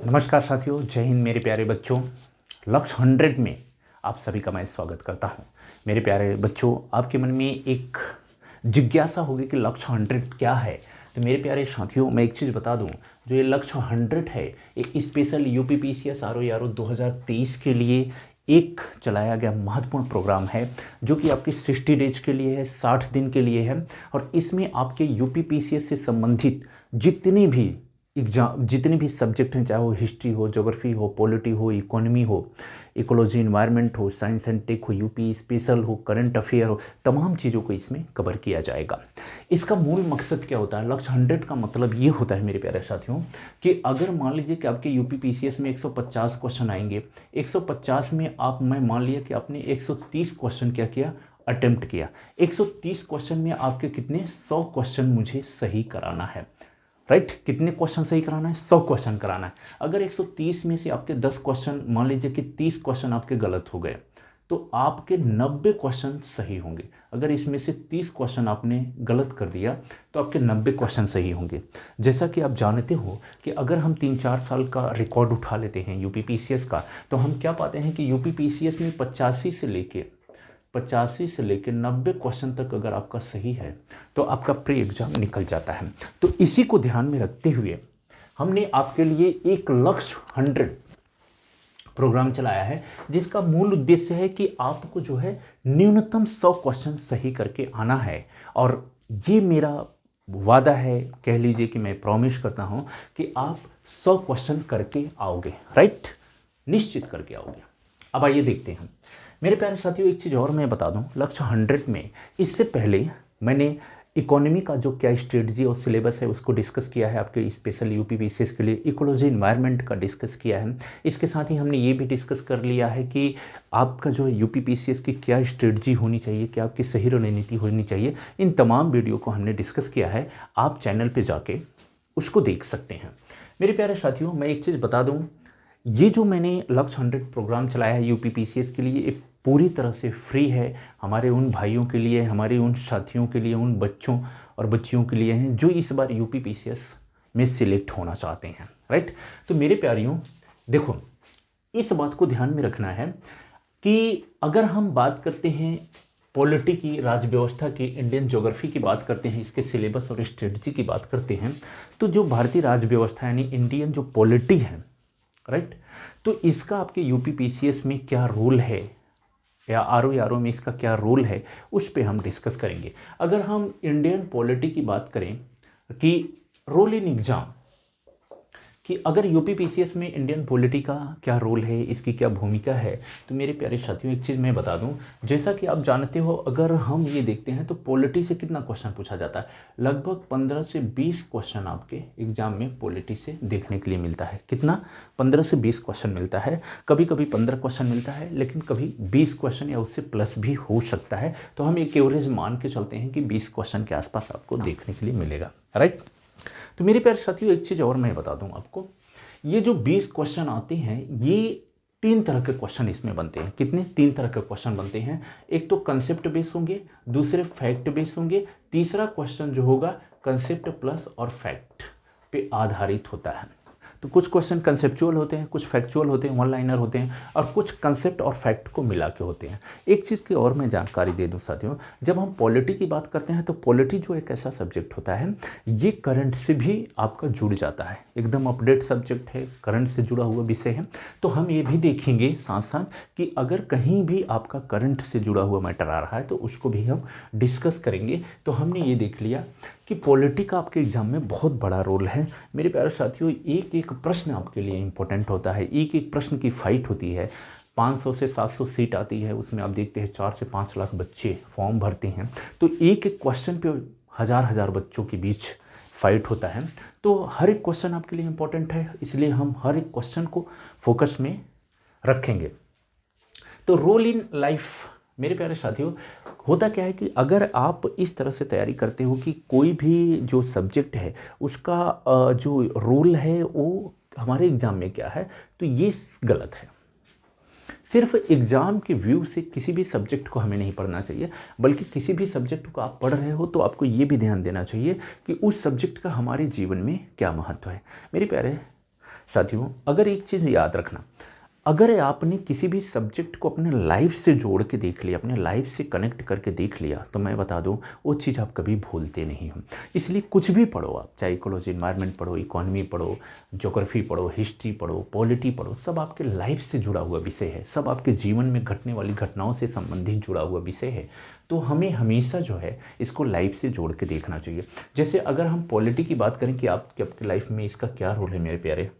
नमस्कार साथियों, जय हिंद मेरे प्यारे बच्चों। लक्ष्य 100 में आप सभी का मैं स्वागत करता हूं। मेरे प्यारे बच्चों, आपके मन में एक जिज्ञासा होगी कि लक्ष्य 100 क्या है। तो मेरे प्यारे साथियों, मैं एक चीज़ बता दूं, जो ये लक्ष्य 100 है, ये स्पेशल यूपीपीसीएस आरओ 2023 के लिए एक चलाया गया महत्वपूर्ण प्रोग्राम है, जो कि आपकी 60 डेज के लिए है, 60 दिन के लिए है। और इसमें आपके यूपीपीसीएस से संबंधित जितने भी सब्जेक्ट हैं, चाहे वो हिस्ट्री हो, ज्योग्राफी हो, पॉलिटी हो, इकोनॉमी हो, इकोलॉजी, इन्वायरमेंट हो, साइंस एंड टेक हो, यूपी स्पेशल हो, करंट अफेयर हो, तमाम चीज़ों को इसमें कवर किया जाएगा। इसका मूल मकसद क्या होता है? लक्ष्य 100 का मतलब ये होता है मेरे प्यारे साथियों कि अगर मान लीजिए कि आपके यूपीपीसीएस में 150 क्वेश्चन आएंगे, 150 में मैं मान लिया कि आपने 130 क्वेश्चन क्या किया, अटेम्प्ट किया। 130 क्वेश्चन में आपके कितने 100 क्वेश्चन मुझे सही कराना है, राइट। कितने क्वेश्चन सही कराना है? 100 क्वेश्चन कराना है। अगर 130 में से आपके 10 क्वेश्चन, मान लीजिए कि 30 क्वेश्चन आपके गलत हो गए, तो आपके 90 क्वेश्चन सही होंगे। अगर इसमें से 30 क्वेश्चन आपने गलत कर दिया तो आपके 90 क्वेश्चन सही होंगे। जैसा कि आप जानते हो कि अगर हम 3-4 साल का रिकॉर्ड उठा लेते हैं यूपीपीसीएस का, तो हम क्या पाते हैं कि यूपीपीसीएस में 85 से लेकर 90 क्वेश्चन तक अगर आपका सही है तो आपका प्री एग्जाम निकल जाता है। तो इसी को ध्यान में रखते हुए हमने आपके लिए एक लक्ष्य 100 प्रोग्राम चलाया है, जिसका मूल उद्देश्य है कि आपको जो है न्यूनतम 100 क्वेश्चन सही करके आना है। और ये मेरा वादा है, कह लीजिए कि मैं प्रॉमिस करता हूं कि आप 100 क्वेश्चन करके आओगे, राइट, निश्चित करके आओगे। अब आइए देखते हैं मेरे प्यारे साथियों, एक चीज़ और मैं बता दूं, लक्ष्य 100 में इससे पहले मैंने इकोनॉमी का जो क्या स्ट्रेटजी और सिलेबस है उसको डिस्कस किया है आपके स्पेशल यूपीपीसीएस के लिए। इकोलॉजी इन्वायरमेंट का डिस्कस किया है। इसके साथ ही हमने ये भी डिस्कस कर लिया है कि आपका जो यूपीपीसीएस की क्या स्ट्रेटजी होनी चाहिए, क्या आपकी सही रणनीति होनी चाहिए। इन तमाम वीडियो को हमने डिस्कस किया है, आप चैनल पर जाके उसको देख सकते हैं। मेरे प्यारे साथियों, मैं एक चीज़ बता दूँ, ये जो मैंने लक्ष्य 100 प्रोग्राम चलाया है यूपीपीसीएस के लिए, एक पूरी तरह से फ्री है। हमारे उन भाइयों के लिए, हमारे उन साथियों के लिए, उन बच्चों और बच्चियों के लिए हैं जो इस बार यूपीपीसीएस में सिलेक्ट होना चाहते हैं, राइट। तो मेरे प्यारियों देखो, इस बात को ध्यान में रखना है कि अगर हम बात करते हैं पॉलिटी की, राज्य व्यवस्था की, इंडियन ज्योग्राफी की बात करते हैं, इसके सिलेबस और स्ट्रेटजी की बात करते हैं, तो जो भारतीय राज्य व्यवस्था यानी इंडियन जो पॉलिटी है, राइट, तो इसका आपके यूपीपीसीएस में क्या रोल है या आरओ में इसका क्या रोल है, उस पे हम डिस्कस करेंगे। अगर हम इंडियन पॉलिटी की बात करें कि रोल इन एग्जाम, कि अगर यूपीपीसीएस में इंडियन पॉलिटी का क्या रोल है, इसकी क्या भूमिका है, तो मेरे प्यारे साथियों एक चीज़ मैं बता दूं, जैसा कि आप जानते हो, अगर हम ये देखते हैं तो पॉलिटी से कितना क्वेश्चन पूछा जाता है, लगभग 15 से 20 क्वेश्चन आपके एग्जाम में पॉलिटी से देखने के लिए मिलता है। कितना? 15 से 20 क्वेश्चन मिलता है। कभी कभी 15 क्वेश्चन मिलता है, लेकिन कभी 20 क्वेश्चन या उससे प्लस भी हो सकता है। तो हम एक एवरेज मान के चलते हैं कि 20 क्वेश्चन के आसपास आपको देखने के लिए मिलेगा, राइट। तो मेरे प्यारे साथियों एक चीज़ और मैं बता दूं आपको, ये जो 20 क्वेश्चन आते हैं, ये 3 तरह के क्वेश्चन इसमें बनते हैं। कितने? 3 तरह के क्वेश्चन बनते हैं। एक तो कंसेप्ट बेस होंगे, दूसरे फैक्ट बेस होंगे, तीसरा क्वेश्चन जो होगा कंसेप्ट प्लस और फैक्ट पे आधारित होता है। तो कुछ क्वेश्चन कंसेप्चुअल होते हैं, कुछ फैक्चुअल होते हैं, वन लाइनर होते हैं, और कुछ कंसेप्ट और फैक्ट को मिला के होते हैं। एक चीज़ की और मैं जानकारी दे दूं साथियों, जब हम पॉलिटी की बात करते हैं तो पॉलिटी जो एक ऐसा सब्जेक्ट होता है, ये करंट से भी आपका जुड़ जाता है, एकदम अपडेट सब्जेक्ट है, करंट से जुड़ा हुआ विषय है। तो हम ये भी देखेंगे साथ साथ कि अगर कहीं भी आपका करंट से जुड़ा हुआ मैटर आ रहा है तो उसको भी हम डिस्कस करेंगे। तो हमने ये देख लिया कि पॉलिटी का आपके एग्जाम में बहुत बड़ा रोल है। मेरे प्यारे साथियों, एक एक प्रश्न आपके लिए इंपॉर्टेंट होता है, एक एक प्रश्न की फाइट होती है। 500 से 700 सीट आती है, उसमें आप देखते हैं 4 से 5 लाख बच्चे फॉर्म भरते हैं। तो एक एक क्वेश्चन पे हज़ार बच्चों के बीच फाइट होता है। तो हर एक क्वेश्चन आपके लिए इंपॉर्टेंट है, इसलिए हम हर एक क्वेश्चन को फोकस में रखेंगे। तो रोल इन लाइफ, मेरे प्यारे साथियों, होता क्या है कि अगर आप इस तरह से तैयारी करते हो कि कोई भी जो सब्जेक्ट है उसका जो रोल है वो हमारे एग्ज़ाम में क्या है, तो ये गलत है। सिर्फ एग्ज़ाम के व्यू से किसी भी सब्जेक्ट को हमें नहीं पढ़ना चाहिए, बल्कि किसी भी सब्जेक्ट को आप पढ़ रहे हो तो आपको ये भी ध्यान देना चाहिए कि उस सब्जेक्ट का हमारे जीवन में क्या महत्व है। मेरे प्यारे साथियों, अगर एक चीज़ याद रखना, अगर आपने किसी भी सब्जेक्ट को अपने लाइफ से जोड़ के देख लिया, अपने लाइफ से कनेक्ट करके देख लिया, तो मैं बता दूं वो चीज़ आप कभी भूलते नहीं हो। इसलिए कुछ भी पढ़ो आप, चाहे इकोलॉजी इन्वायरमेंट पढ़ो, इकोनॉमी पढ़ो, ज्योग्राफी पढ़ो, हिस्ट्री पढ़ो, पॉलिटी पढ़ो, सब आपके लाइफ से जुड़ा हुआ विषय है, सब आपके जीवन में घटने वाली घटनाओं से संबंधित जुड़ा हुआ विषय है। तो हमें हमेशा जो है इसको लाइफ से जोड़ के देखना चाहिए। जैसे अगर हम पॉलिटी की बात करें कि आपके लाइफ में इसका क्या रोल है मेरे प्यारे,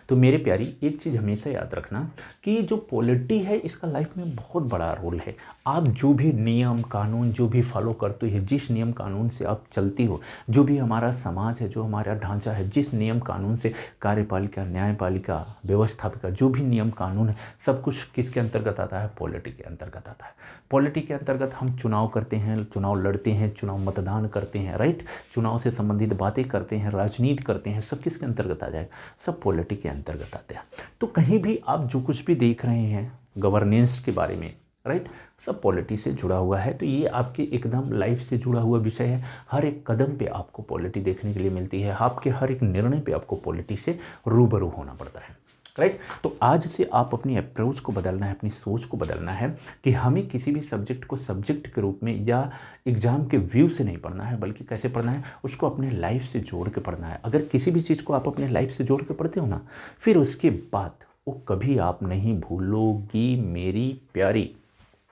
तो मेरे प्यारी एक चीज़ हमेशा याद रखना कि जो पॉलिटी है इसका लाइफ में बहुत बड़ा रोल है। आप जो भी नियम कानून जो भी फॉलो करते हो, जिस नियम कानून से आप चलती हो, जो भी हमारा समाज है, जो हमारा ढांचा है, जिस नियम कानून से कार्यपालिका, न्यायपालिका, व्यवस्थापिका, जो भी नियम कानून है, सब कुछ किसके अंतर्गत आता है? पॉलिटी के अंतर्गत आता है। पॉलिटी के अंतर्गत हम चुनाव करते हैं, चुनाव लड़ते हैं, चुनाव मतदान करते हैं, राइट, चुनाव से संबंधित बातें करते हैं, राजनीति करते हैं, सब किसके अंतर्गत आ जाएगा? सब पॉलिटी के अंतर्गत आते हैं। तो कहीं भी आप जो कुछ भी देख रहे हैं गवर्नेंस के बारे में, राइट, सब पॉलिटी से जुड़ा हुआ है। तो ये आपके एकदम लाइफ से जुड़ा हुआ विषय है। हर एक कदम पे आपको पॉलिटी देखने के लिए मिलती है, आपके हर एक निर्णय पे आपको पॉलिटी से रूबरू होना पड़ता है, राइट। तो आज से आप अपनी अप्रोच को बदलना है, अपनी सोच को बदलना है कि हमें किसी भी सब्जेक्ट को सब्जेक्ट के रूप में या एग्ज़ाम के व्यू से नहीं पढ़ना है, बल्कि कैसे पढ़ना है, उसको अपने लाइफ से जोड़ के पढ़ना है। अगर किसी भी चीज़ को आप अपने लाइफ से जोड़ के पढ़ते हो ना, फिर उसके बाद वो कभी आप नहीं भूलोगी मेरी प्यारी,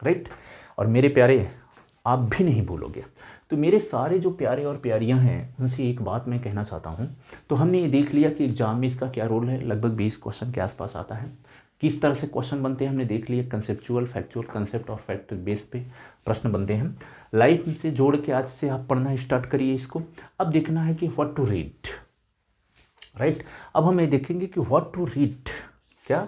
राइट। और मेरे प्यारे, आप भी नहीं भूलोगे। तो मेरे सारे जो प्यारे और प्यारियां हैं उनसे एक बात मैं कहना चाहता हूं। तो हमने ये देख लिया कि एग्जाम में इसका क्या रोल है, लगभग 20 क्वेश्चन के आसपास आता है। किस तरह से क्वेश्चन बनते हैं हमने देख लिया, कंसेप्चुअल, फैक्चुअल, कंसेप्ट और फैक्ट बेस पे प्रश्न बनते हैं। लाइफ से जोड़ के आज से आप पढ़ना स्टार्ट करिए इसको। अब देखना है कि व्हाट टू रीड, राइट। अब हम ये देखेंगे कि व्हाट टू रीड, क्या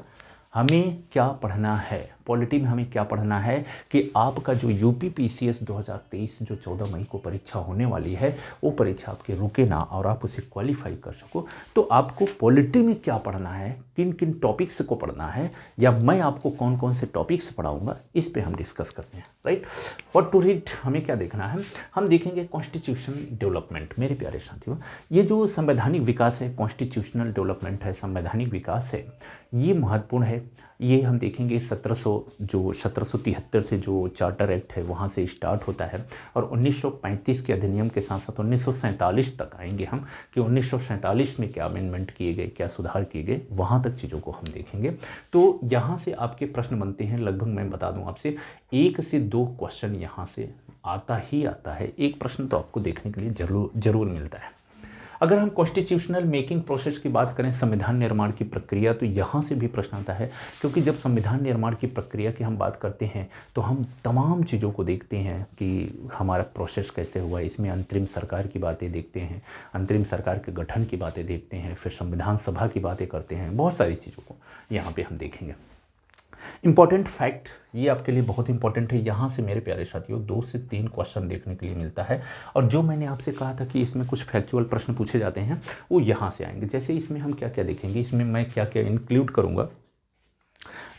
हमें क्या पढ़ना है, पॉलिटी में हमें क्या पढ़ना है कि आपका जो यूपी पीसीएस 2023 जो 14 मई को परीक्षा होने वाली है, वो परीक्षा आपके रुके ना और आप उसे क्वालिफाई कर सको। तो आपको पॉलिटी में क्या पढ़ना है, किन किन टॉपिक्स को पढ़ना है, या मैं आपको कौन कौन से टॉपिक्स पढ़ाऊंगा, इस पे हम डिस्कस करते हैं, राइट। व्हाट टू रीड हमें क्या देखना है, हम देखेंगे कॉन्स्टिट्यूशन डेवलपमेंट। मेरे प्यारे साथियों, ये जो संवैधानिक विकास है, कॉन्स्टिट्यूशनल डेवलपमेंट है, संवैधानिक विकास है, ये महत्वपूर्ण है। ये हम देखेंगे 1773 से जो चार्टर एक्ट है वहाँ से स्टार्ट होता है, और 1935 के अधिनियम के साथ साथ 1947 तक आएंगे हम कि 1947 में क्या अमेंडमेंट किए गए, क्या सुधार किए गए, वहाँ तक चीज़ों को हम देखेंगे। तो यहाँ से आपके प्रश्न बनते हैं, लगभग मैं बता दूँ आपसे 1 से 2 क्वेश्चन यहाँ से आता ही आता है। एक प्रश्न तो आपको देखने के लिए जरूर मिलता है। अगर हम कॉन्स्टिट्यूशनल मेकिंग प्रोसेस की बात करें, संविधान निर्माण की प्रक्रिया, तो यहाँ से भी प्रश्न आता है, क्योंकि जब संविधान निर्माण की प्रक्रिया की हम बात करते हैं तो हम तमाम चीज़ों को देखते हैं कि हमारा प्रोसेस कैसे हुआ। इसमें अंतरिम सरकार की बातें देखते हैं, अंतरिम सरकार के गठन की बातें देखते हैं, फिर संविधान सभा की बातें करते हैं, बहुत सारी चीज़ों को यहाँ पर हम देखेंगे। इंपॉर्टेंट फैक्ट, ये आपके लिए बहुत इंपॉर्टेंट है। यहाँ से मेरे प्यारे साथियों 2 से 3 क्वेश्चन देखने के लिए मिलता है, और जो मैंने आपसे कहा था कि इसमें कुछ फैक्चुअल प्रश्न पूछे जाते हैं वो यहाँ से आएंगे। जैसे इसमें हम क्या क्या देखेंगे, इसमें मैं क्या क्या इंक्लूड करूँगा,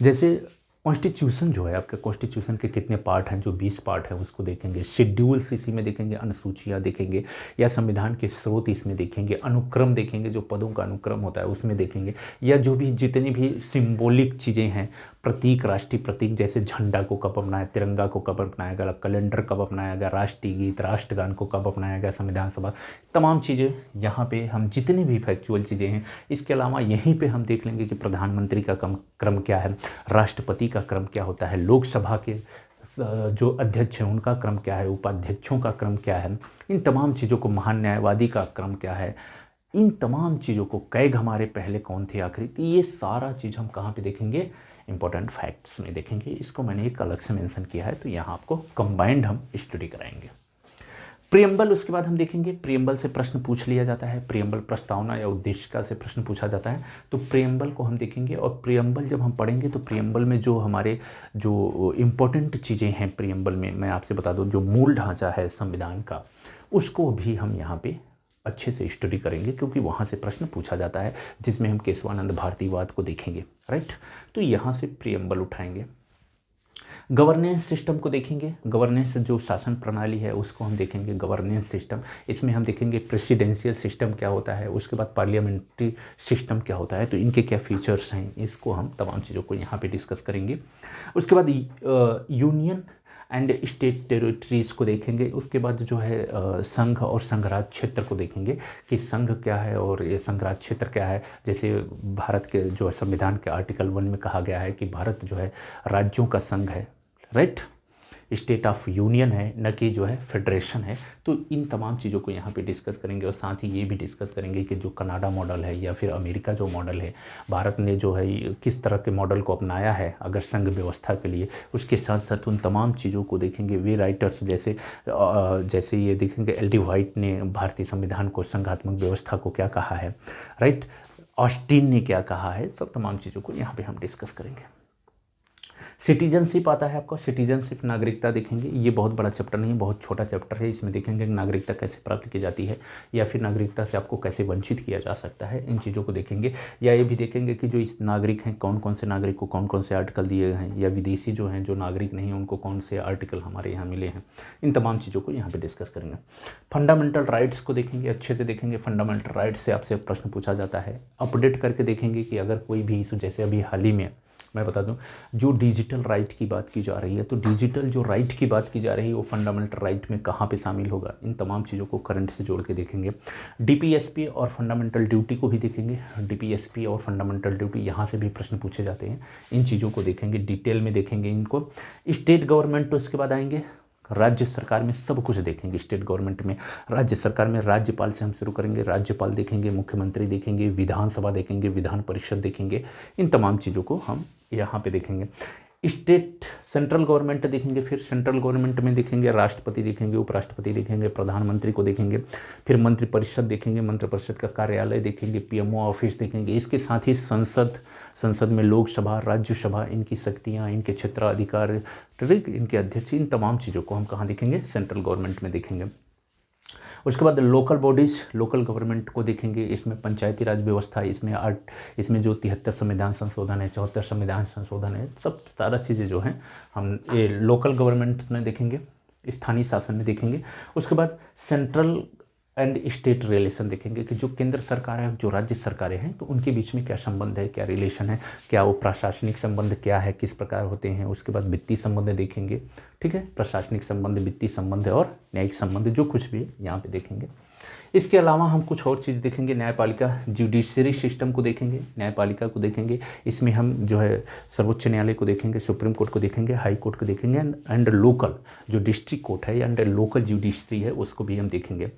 जैसे कॉन्स्टिट्यूशन जो है आपके, कॉन्स्टिट्यूशन के कितने पार्ट हैं, जो 20 पार्ट है उसको देखेंगे, शेड्यूल्स इसी में देखेंगे, अनुसूचियाँ देखेंगे, या संविधान के स्रोत इसमें देखेंगे, अनुक्रम देखेंगे, जो पदों का अनुक्रम होता है उसमें देखेंगे, या जो भी जितनी भी सिंबॉलिक चीज़ें हैं, प्रतीक, राष्ट्रीय प्रतीक, जैसे झंडा को कब अपनाया, तिरंगा को कब अपनाया गया, कैलेंडर कब अपनाया गया, राष्ट्रीय गीत, राष्ट्रगान को कब अपनाया गया, संविधान सभा, तमाम चीज़ें यहाँ पे हम जितनी भी फैक्चुअल चीज़ें हैं। इसके अलावा यहीं पे हम देख लेंगे कि प्रधानमंत्री का क्रम क्या है, राष्ट्रपति का क्रम क्या होता है, लोकसभा के जो अध्यक्ष हैं उनका क्रम क्या है, उपाध्यक्षों का क्रम क्या है, इन तमाम चीज़ों को, महान न्यायवादी का क्रम क्या है, इन तमाम चीज़ों को, कैग हमारे पहले कौन थे आखिरी, तो ये सारा चीज़ हम कहाँ पे देखेंगे, इंपॉर्टेंट फैक्ट्स में देखेंगे। इसको मैंने एक अलग से मेंशन किया है, तो यहाँ आपको कंबाइंड हम स्टडी कराएंगे। प्रियम्बल, उसके बाद हम देखेंगे प्रियम्बल से प्रश्न पूछ लिया जाता है, प्रियम्बल प्रस्तावना या उद्देशिका से प्रश्न पूछा जाता है, तो प्रियम्बल को हम देखेंगे। और प्रियम्बल जब हम पढ़ेंगे तो प्रियम्बल में जो हमारे जो इम्पोर्टेंट चीज़ें हैं प्रियम्बल में, मैं आपसे बता दूं जो मूल ढांचा है संविधान का, उसको भी हम यहाँ पे अच्छे से स्टडी करेंगे, क्योंकि वहाँ से प्रश्न पूछा जाता है, जिसमें हम केशवानंद भारतीवाद को देखेंगे, राइट। तो यहाँ से प्रियम्बल उठाएंगे। गवर्नेंस सिस्टम को देखेंगे, गवर्नेंस जो शासन प्रणाली है उसको हम देखेंगे, गवर्नेंस सिस्टम। इसमें हम देखेंगे प्रेसिडेंशियल सिस्टम क्या होता है, उसके बाद पार्लियामेंट्री सिस्टम क्या होता है, तो इनके क्या फीचर्स हैं, इसको हम तमाम चीज़ों को यहाँ पे डिस्कस करेंगे। उसके बाद यूनियन एंड स्टेट टेरिटरीज़ को देखेंगे। उसके बाद जो है संघ और संघराज्य क्षेत्र को देखेंगे कि संघ क्या है और ये संघराज्य क्षेत्र क्या है। जैसे भारत के जो संविधान के आर्टिकल 1 में कहा गया है कि भारत जो है राज्यों का संघ है, राइट, स्टेट ऑफ यूनियन है, न कि जो है फेडरेशन है। तो इन तमाम चीज़ों को यहाँ पे डिस्कस करेंगे और साथ ही ये भी डिस्कस करेंगे कि जो कनाडा मॉडल है या फिर अमेरिका जो मॉडल है, भारत ने जो है किस तरह के मॉडल को अपनाया है अगर संघ व्यवस्था के लिए। उसके साथ साथ उन तमाम चीज़ों को देखेंगे। वे राइटर्स जैसे ये देखेंगे एल.डी. व्हाइट ने भारतीय संविधान को संघात्मक व्यवस्था को क्या कहा है, राइट, ऑस्टिन ने क्या कहा है, सब तमाम चीज़ों को यहाँ पर हम डिस्कस करेंगे। सिटीजनशिप आता है आपका, सिटीजनशिप नागरिकता देखेंगे। ये बहुत बड़ा चैप्टर नहीं है, बहुत छोटा चैप्टर है। इसमें देखेंगे नागरिकता कैसे प्राप्त की जाती है या फिर नागरिकता से आपको कैसे वंचित किया जा सकता है, इन चीज़ों को देखेंगे। या ये भी देखेंगे कि जो इस नागरिक हैं, कौन कौन से नागरिक को कौन कौन से आर्टिकल दिए गए हैं, या विदेशी जो हैं जो नागरिक नहीं हैं उनको कौन से आर्टिकल हमारे यहाँ मिले हैं। इन तमाम चीज़ों को यहाँ पर डिस्कस करेंगे। फंडामेंटल राइट्स को देखेंगे, अच्छे से देखेंगे। फंडामेंटल राइट्स से आपसे प्रश्न पूछा जाता है, अपडेट करके देखेंगे कि अगर कोई भी इशू, जैसे अभी हाल ही में मैं बता दूं, जो डिजिटल राइट की बात की जा रही है, तो डिजिटल जो राइट की बात की जा रही है वो फंडामेंटल राइट में कहाँ पे शामिल होगा, इन तमाम चीज़ों को करंट से जोड़ के देखेंगे। डीपीएसपी और फंडामेंटल ड्यूटी को भी देखेंगे। डीपीएसपी और फंडामेंटल ड्यूटी, यहाँ से भी प्रश्न पूछे जाते हैं, इन चीज़ों को देखेंगे, डिटेल में देखेंगे इनको। स्टेट गवर्नमेंट तो इसके बाद आएंगे। राज्य सरकार में सब कुछ देखेंगे। स्टेट गवर्नमेंट में, राज्य सरकार में राज्यपाल से हम शुरू करेंगे। राज्यपाल देखेंगे, मुख्यमंत्री देखेंगे, विधानसभा देखेंगे, विधान परिषद देखेंगे। इन तमाम चीज़ों को हम यहाँ पे देखेंगे। स्टेट सेंट्रल गवर्नमेंट देखेंगे। फिर सेंट्रल गवर्नमेंट में देखेंगे राष्ट्रपति देखेंगे, उपराष्ट्रपति देखेंगे, प्रधानमंत्री को देखेंगे। फिर मंत्रिपरिषद देखेंगे, मंत्रिपरिषद का कार्यालय देखेंगे, पीएमओ ऑफिस देखेंगे। इसके साथ ही संसद में लोकसभा, राज्यसभा, इनकी शक्तियाँ, इनके क्षेत्राधिकार, इनके अध्यक्ष, इन तमाम चीज़ों को हम कहाँ देखेंगे, सेंट्रल गवर्नमेंट में देखेंगे। उसके बाद लोकल बॉडीज़, लोकल गवर्नमेंट को देखेंगे। इसमें पंचायती राज व्यवस्था, इसमें जो 73 संविधान संशोधन है, 74 संविधान संशोधन है, सब सारा चीज़ें जो हैं हम ये लोकल गवर्नमेंट में देखेंगे, स्थानीय शासन में देखेंगे। उसके बाद सेंट्रल एंड स्टेट रिलेशन देखेंगे कि जो केंद्र सरकार है, जो राज्य सरकारें हैं, तो उनके बीच में क्या संबंध है, क्या रिलेशन है, क्या वो प्रशासनिक संबंध क्या है, किस प्रकार होते हैं। उसके बाद वित्तीय संबंध देखेंगे, ठीक है, प्रशासनिक संबंध, वित्तीय संबंध और न्यायिक संबंध, जो कुछ भी है यहाँ पे देखेंगे। इसके अलावा हम कुछ और चीज़ देखेंगे। न्यायपालिका, जुडिशरी सिस्टम को देखेंगे, न्यायपालिका को देखेंगे। इसमें हम जो है सर्वोच्च न्यायालय को देखेंगे, सुप्रीम कोर्ट को देखेंगे, हाई कोर्ट को देखेंगे, एंड लोकल जो डिस्ट्रिक्ट कोर्ट है एंड लोकल जुडिशरी है उसको भी हम देखेंगे।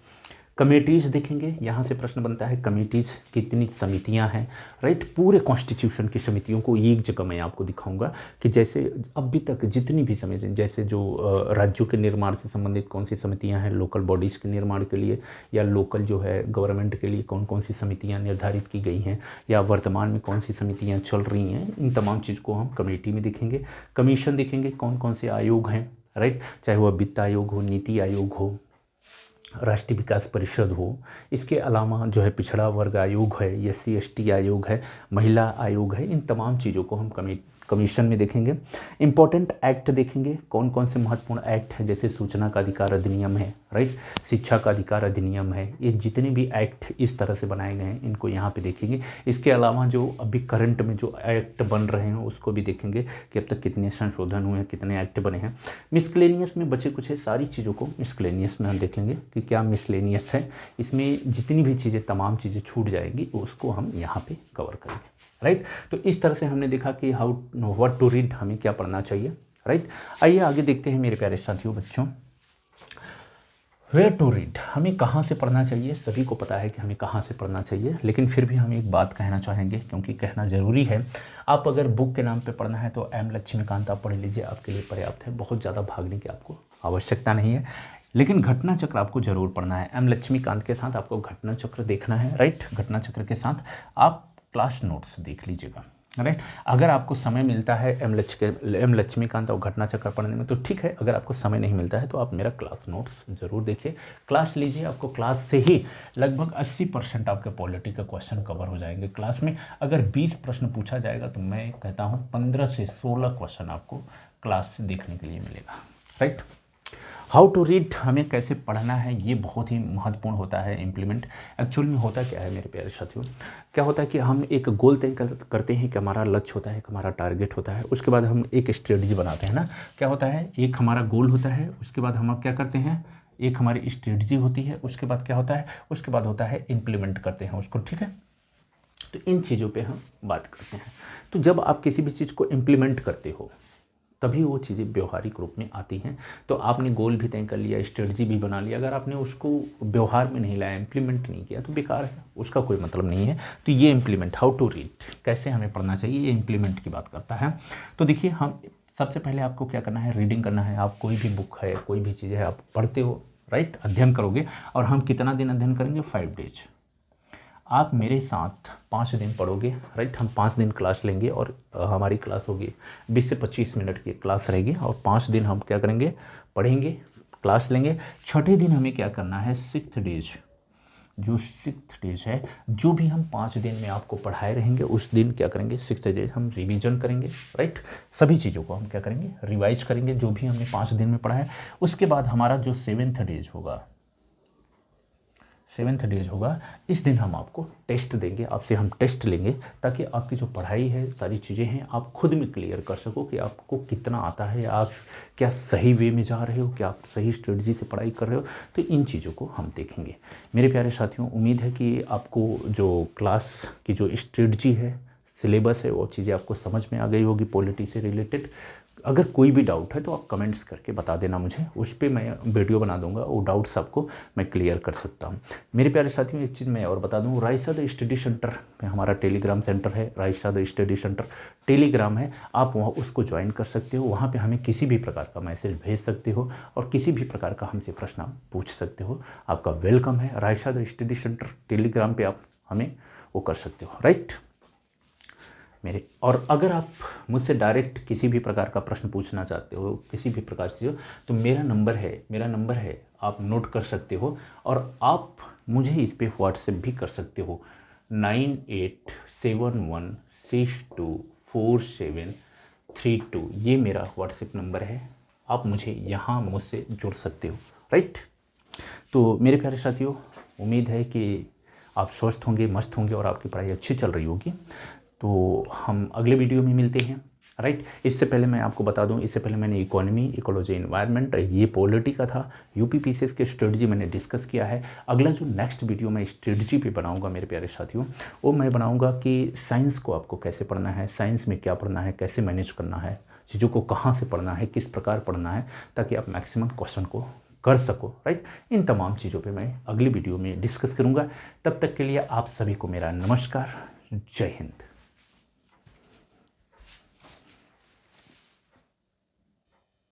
कमेटीज़ देखेंगे। यहाँ से प्रश्न बनता है कमेटीज़ कितनी समितियाँ हैं, राइट। पूरे कॉन्स्टिट्यूशन की समितियों को एक जगह मैं आपको दिखाऊंगा कि जैसे अभी तक जितनी भी समिति, जैसे जो राज्यों के निर्माण से संबंधित कौन सी समितियाँ हैं, लोकल बॉडीज़ के निर्माण के लिए या लोकल जो है गवर्नमेंट के लिए कौन कौन सी समितियाँ निर्धारित की गई हैं या वर्तमान में कौन सी समितियाँ चल रही हैं, इन तमाम चीज़ को हम कमेटी में देखेंगे। कमीशन देखेंगे, कौन कौन से आयोग हैं, राइट, चाहे वह वित्त आयोग हो, नीति आयोग हो, राष्ट्रीय विकास परिषद हो। इसके अलावा जो है पिछड़ा वर्ग आयोग है, SC ST आयोग है, महिला आयोग है। इन तमाम चीज़ों को हम कमीशन में देखेंगे। इम्पोर्टेंट एक्ट देखेंगे, कौन कौन से महत्वपूर्ण एक्ट हैं, जैसे सूचना का अधिकार अधिनियम है, राइट, शिक्षा का अधिकार अधिनियम है। ये जितने भी एक्ट इस तरह से बनाए गए हैं इनको यहाँ पे देखेंगे। इसके अलावा जो अभी करंट में जो एक्ट बन रहे हैं उसको भी देखेंगे कि अब तक कितने संशोधन हुए हैं, कितने एक्ट बने हैं। मिसलेनियस में बचे कुछ है, सारी चीज़ों को मिसलेनियस में हम देखेंगे कि क्या मिसलेनियस है। इसमें जितनी भी चीज़ें, तमाम चीज़ें छूट जाएंगी उसको हम यहाँ पे कवर करेंगे, राइट। तो इस तरह से हमने देखा कि व्हाट टू रीड, हमें क्या पढ़ना चाहिए, राइट। आइए आगे देखते हैं मेरे प्यारे साथियों, बच्चों। वेयर टू रीड, हमें कहाँ से पढ़ना चाहिए। सभी को पता है कि हमें कहाँ से पढ़ना चाहिए, लेकिन फिर भी हम एक बात कहना चाहेंगे क्योंकि कहना ज़रूरी है। आप अगर बुक के नाम पे पढ़ना है तो एम लक्ष्मीकांत आप पढ़ लीजिए, आपके लिए पर्याप्त है। बहुत ज़्यादा भागने की आपको आवश्यकता नहीं है, लेकिन घटना चक्र आपको जरूर पढ़ना है। एम लक्ष्मीकांत के साथ आपको घटना चक्र देखना है, राइट। घटना चक्र के साथ आप क्लास नोट्स देख लीजिएगा, राइट। अगर आपको समय मिलता है एम लक्ष्मीकांत और घटना चक्र पढ़ने में तो ठीक है, अगर आपको समय नहीं मिलता है तो आप मेरा क्लास नोट्स जरूर देखिए, क्लास लीजिए। आपको क्लास से ही लगभग 80% आपके पॉलिटी के क्वेश्चन कवर हो जाएंगे। क्लास में अगर 20 प्रश्न पूछा जाएगा तो मैं कहता हूँ 15 से 16 क्वेश्चन आपको क्लास देखने के लिए मिलेगा, राइट। हाउ टू रीड, हमें कैसे पढ़ना है, ये बहुत ही महत्वपूर्ण होता है इम्प्लीमेंट। एक्चुअल में होता क्या है मेरे प्यारे साथियों, क्या होता है कि हम एक गोल तय करते हैं कि हमारा लक्ष्य होता है, कि हमारा टारगेट होता है, उसके बाद हम एक स्ट्रेटजी बनाते हैं ना। क्या होता है, एक हमारा गोल होता है, उसके बाद हम क्या करते हैं, एक हमारी स्ट्रेटजी होती है, उसके बाद क्या होता है, उसके बाद होता है इम्प्लीमेंट करते हैं उसको, ठीक है। तो इन चीज़ों पे हम बात करते हैं। तो जब आप किसी भी चीज़ को इम्प्लीमेंट करते हो तभी वो चीज़ें व्यवहारिक रूप में आती हैं। तो आपने गोल भी तय कर लिया, स्ट्रेटजी भी बना लिया, अगर आपने उसको व्यवहार में नहीं लाया, इम्प्लीमेंट नहीं किया, तो बेकार है, उसका कोई मतलब नहीं है। तो ये इम्प्लीमेंट, हाउ टू रीड, कैसे हमें पढ़ना चाहिए, ये इम्प्लीमेंट की बात करता है। तो देखिए, हम सबसे पहले आपको क्या करना है, रीडिंग करना है। आप कोई भी बुक है, कोई भी चीज़ है, आप पढ़ते हो, राइट, अध्ययन करोगे। और हम कितना दिन अध्ययन करेंगे, 5 डेज। आप मेरे साथ 5 दिन पढ़ोगे, राइट। हम 5 दिन क्लास लेंगे और हमारी क्लास होगी 20 से 25 मिनट की क्लास रहेगी, और 5 दिन हम क्या करेंगे, पढ़ेंगे, क्लास लेंगे। छठे दिन हमें क्या करना है, 6th डेज, जो 6th डेज है, जो भी हम 5 दिन में आपको पढ़ाए रहेंगे, उस दिन क्या करेंगे, 6th डेज हम रिवीजन करेंगे, राइट। सभी चीज़ों को हम क्या करेंगे, रिवाइज करेंगे, जो भी हमने 5 दिन में पढ़ा है। उसके बाद हमारा जो 7th डेज होगा, 7th डेज होगा, इस दिन हम आपको टेस्ट देंगे, आपसे हम टेस्ट लेंगे, ताकि आपकी जो पढ़ाई है, सारी चीज़ें हैं, आप खुद में क्लियर कर सको कि आपको कितना आता है, आप क्या सही वे में जा रहे हो, क्या आप सही स्ट्रेटजी से पढ़ाई कर रहे हो। तो इन चीज़ों को हम देखेंगे मेरे प्यारे साथियों। उम्मीद है कि आपको जो क्लास की जो स्ट्रेटजी है, सिलेबस है, वो चीज़ें आपको समझ में आ गई होगी पॉलिटी से रिलेटेड। अगर कोई भी डाउट है तो आप कमेंट्स करके बता देना मुझे, उस पर मैं वीडियो बना दूंगा, वो डाउट्स आपको मैं क्लियर कर सकता हूँ। मेरे प्यारे साथियों, एक चीज़ मैं और बता दूँ, राइसाद स्टडी सेंटर में हमारा टेलीग्राम सेंटर है, राइसाद स्टडी सेंटर टेलीग्राम है, आप वहाँ उसको ज्वाइन कर सकते हो। वहाँ पे हमें किसी भी प्रकार का मैसेज भेज सकते हो और किसी भी प्रकार का हमसे प्रश्न आप पूछ सकते हो। आपका वेलकम है राइसाद स्टडी सेंटर टेलीग्राम पे, आप हमें वो कर सकते हो, राइट मेरे। और अगर आप मुझसे डायरेक्ट किसी भी प्रकार का प्रश्न पूछना चाहते हो, किसी भी प्रकार की, तो मेरा नंबर है, आप नोट कर सकते हो। और आप मुझे इस पे व्हाट्सएप भी कर सकते हो, 9871624732, ये मेरा व्हाट्सएप नंबर है। आप मुझे यहाँ मुझसे जुड़ सकते हो, राइट। तो मेरे प्यारे साथियों, उम्मीद है कि आप स्वस्थ होंगे, मस्त होंगे और आपकी पढ़ाई अच्छी चल रही होगी। तो हम अगले वीडियो में मिलते हैं, राइट। इससे पहले मैं आपको बता दूं, इससे पहले मैंने इकोनॉमी, इकोलॉजी, एनवायरनमेंट, ये पॉलिटी का था, यूपी पीसीएस के स्ट्रेटजी मैंने डिस्कस किया है। अगला जो नेक्स्ट वीडियो मैं स्ट्रेटजी पे बनाऊंगा मेरे प्यारे साथियों, वो मैं बनाऊंगा कि साइंस को आपको कैसे पढ़ना है, साइंस में क्या पढ़ना है, कैसे मैनेज करना है, चीज़ों को कहाँ से पढ़ना है, किस प्रकार पढ़ना है, ताकि आप मैक्सिमम क्वेश्चन को कर सको, राइट। इन तमाम चीज़ों पे मैं अगली वीडियो में डिस्कस करूँगा। तब तक के लिए आप सभी को मेरा नमस्कार, जय हिंद।